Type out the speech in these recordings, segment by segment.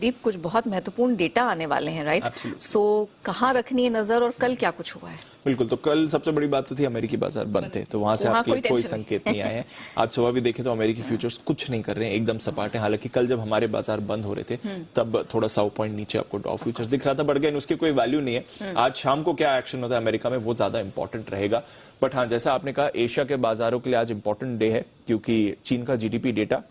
दीप, कुछ बहुत महत्वपूर्ण डेटा आने वाले हैं, राइट? सो कहाँ रखनी है नजर और कल क्या कुछ हुआ है? बिल्कुल, तो कल सबसे बड़ी बात तो थी अमेरिकी बाजार बंद थे, तो वहां से आपके लिए कोई संकेत नहीं आए हैं। आज सुबह भी देखें तो अमेरिकी फ्यूचर्स कुछ नहीं कर रहे हैं, एकदम सपाट है। हालांकि कल जब हमारे बाजार बंद हो रहे थे तब थोड़ा 100 पॉइंट नीचे आपको डॉ फ्यूचर्स दिख रहा था, बढ़ गया, उसकी कोई वैल्यू नहीं है। आज शाम को क्या एक्शन होता है अमेरिका में वो ज्यादा इंपॉर्टेंट रहेगा। बट हाँ, जैसा आपने कहा, एशिया के बाजारों के लिए आज इंपॉर्टेंट डे है, क्योंकि चीन का जीडीपी डेटा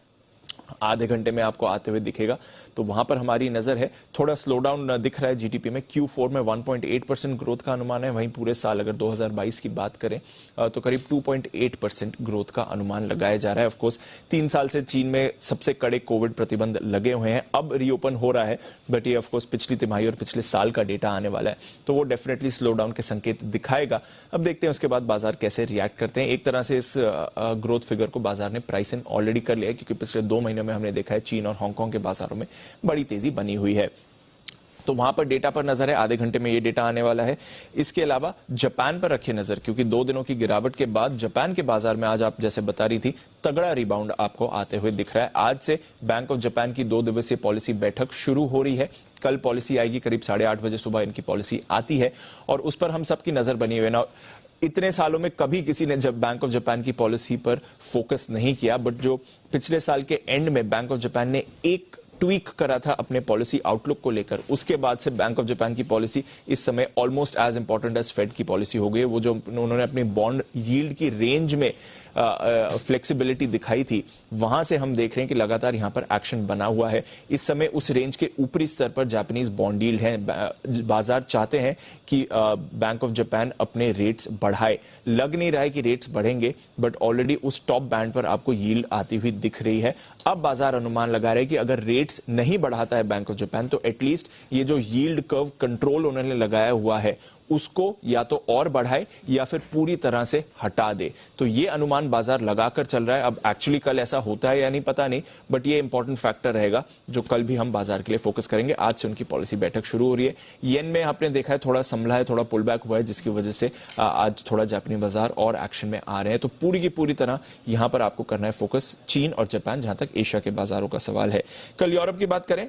आधे घंटे में आपको आते हुए दिखेगा, तो वहां पर हमारी नजर है। थोड़ा स्लो डाउन दिख रहा है जीडीपी में, Q4 में 1.8% ग्रोथ का अनुमान है। वहीं पूरे साल अगर 2022 की बात करें तो करीब 2.8% ग्रोथ का अनुमान लगाया जा रहा है। ऑफकोर्स 3 साल से चीन में सबसे कड़े कोविड प्रतिबंध लगे हुए हैं, अब रीओपन हो रहा है, बट ये ऑफकोर्स पिछली तिमाही और पिछले साल का डेटा आने वाला है, तो वो डेफिनेटली स्लो डाउन के संकेत दिखाएगा। अब देखते हैं उसके बाद बाजार कैसे रिएक्ट करते हैं। एक तरह से इस ग्रोथ फिगर को बाजार ने प्राइस इन ऑलरेडी कर लिया है, क्योंकि पिछले 2 महीनों में हमने देखा है चीन और हांगकांग के बाजारों में बड़ी तेजी बनी हुई है। तो वहां पर डेटा पर नजर है, आधे घंटे में ये डेटा आने वाला है। इसके अलावा जापान पर रखिए नजर, क्योंकि 2 दिनों की गिरावट के बाद जापान के बाजार में आज आप जैसे बता रही थी, तगड़ा रिबाउंड आपको आते हुए दिख रहा है। आज से बैंक ऑफ जापान की 2 दिवसीय पॉलिसी बैठक शुरू हो रही है। कल पॉलिसी आएगी, करीब 8:30 बजे सुबह इनकी पॉलिसी आती है और उस पर हम सबकी नजर बनी हुई है ना। इतने सालों में कभी किसी ने जब बैंक ऑफ जापान की पॉलिसी पर फोकस नहीं किया, बट जो पिछले साल के एंड में बैंक ऑफ जापान ने एक ट्वीक करा था अपने पॉलिसी आउटलुक को लेकर, उसके बाद से बैंक ऑफ जापान की पॉलिसी इस समय almost as important as Fed की पॉलिसी हो गई है। वो जो उन्होंने अपनी बॉन्ड यील्ड की रेंज में फ्लेक्सिबिलिटी दिखाई थी, वहां से हम देख रहे हैं कि लगातार यहां पर एक्शन बना हुआ है। इस समय उस रेंज के ऊपरी स्तर पर जापानीज बॉन्ड यील्ड है। बाजार चाहते हैं कि बैंक ऑफ जापान अपने रेट्स बढ़ाए। लग नहीं रहा है कि रेट्स बढ़ेंगे, बट ऑलरेडी उस टॉप बैंड पर आपको यील्ड आती हुई दिख रही है। अब बाजार अनुमान लगा रहे हैं कि अगर रेट्स नहीं बढ़ाता है बैंक ऑफ जापान, तो एटलीस्ट ये जो यील्ड कर्व कंट्रोल उन्होंने लगाया हुआ है उसको या तो और बढ़ाए या फिर पूरी तरह से हटा दे। तो ये अनुमान बाजार लगाकर चल रहा है। अब एक्चुअली कल ऐसा होता है या नहीं पता नहीं, बट ये इंपॉर्टेंट फैक्टर रहेगा जो कल भी हम बाजार के लिए फोकस करेंगे। आज से उनकी पॉलिसी बैठक शुरू हो रही है। येन में आपने देखा है थोड़ा संभला है, थोड़ा पुल बैक हुआ है, जिसकी वजह से आज थोड़ा जापानी बाजार और एक्शन में आ रहे हैं। तो पूरी की पूरी तरह यहां पर आपको करना है फोकस चीन और जापान, जहां तक एशिया के बाजारों का सवाल है। कल यूरोप की बात करें,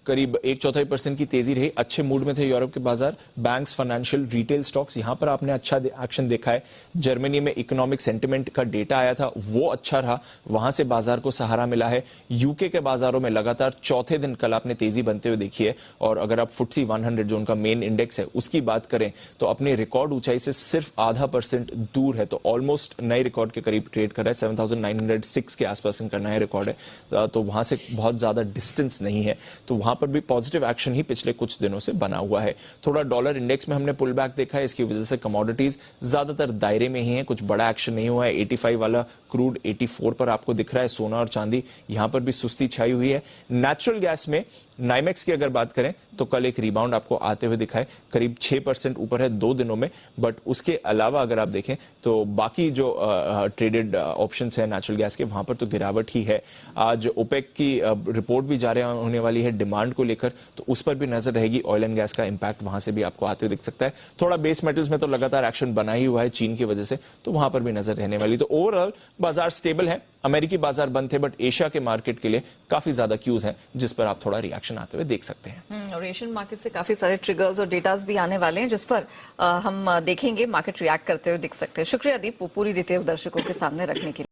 करीब 1/4% की तेजी रही। अच्छे मूड में थे यूरोप के बाजार। बैंक्स, फाइनेंशियल, रिटेल स्टॉक्स, यहां पर आपने अच्छा एक्शन देखा है। जर्मनी में इकोनॉमिक सेंटिमेंट का डेटा आया था, वो अच्छा रहा, वहां से बाजार को सहारा मिला है। यूके के बाजारों में लगातार चौथे दिन कल आपने तेजी बनते हुए देखी है। और अगर आप FTSE 100 जो उनका मेन इंडेक्स है उसकी बात करें तो अपने रिकॉर्ड ऊंचाई से सिर्फ 0.5% दूर है, तो ऑलमोस्ट नए रिकॉर्ड के करीब ट्रेड कर रहा है। 7906 के आसपास इनका नया रिकॉर्ड है, तो वहां से बहुत ज्यादा डिस्टेंस नहीं है। तो वहां पर भी पॉजिटिव एक्शन ही पिछले कुछ दिनों से बना हुआ है। थोड़ा डॉलर इंडेक्स में हमने पुल बैक देखा है, इसकी वजह से कमोडिटीज ज्यादातर दायरे में ही है, कुछ बड़ा एक्शन नहीं हुआ है। 85 वाला क्रूड 84 पर आपको दिख रहा है। सोना और चांदी यहां पर भी सुस्ती छाई हुई है। नेचुरल गैस में नाइमेक्स की अगर बात करें तो कल एक रिबाउंड आपको आते हुए दिखा है, करीब 6% ऊपर है 2 दिनों में। बट उसके अलावा अगर आप देखें तो बाकी जो ट्रेडेड ऑप्शंस है नेचुरल गैस के, वहां पर तो गिरावट ही है। आज ओपेक की रिपोर्ट भी जारी होने वाली है डिमांड को लेकर, तो उस पर भी नजर रहेगी। ऑयल एंड गैस का इंपैक्ट वहां से भी आपको आते हुए दिख सकता है। थोड़ा बेस मेटल्स में तो लगातार एक्शन बना ही हुआ है चीन की वजह से, तो वहां पर भी नजर रहने वाली। तो ओवरऑल बाजार स्टेबल है। अमेरिकी बाजार बंद थे, बट एशिया के मार्केट के लिए काफी ज्यादा क्यूज हैं जिस पर आप थोड़ा रिएक्शन आते हुए देख सकते हैं। और एशियन मार्केट से काफी सारे ट्रिगर्स और डेटास भी आने वाले हैं जिस पर हम देखेंगे, मार्केट रिएक्ट करते हुए दिख सकते हैं। शुक्रिया दीप, पूरी डिटेल दर्शकों के सामने रखने के लिए।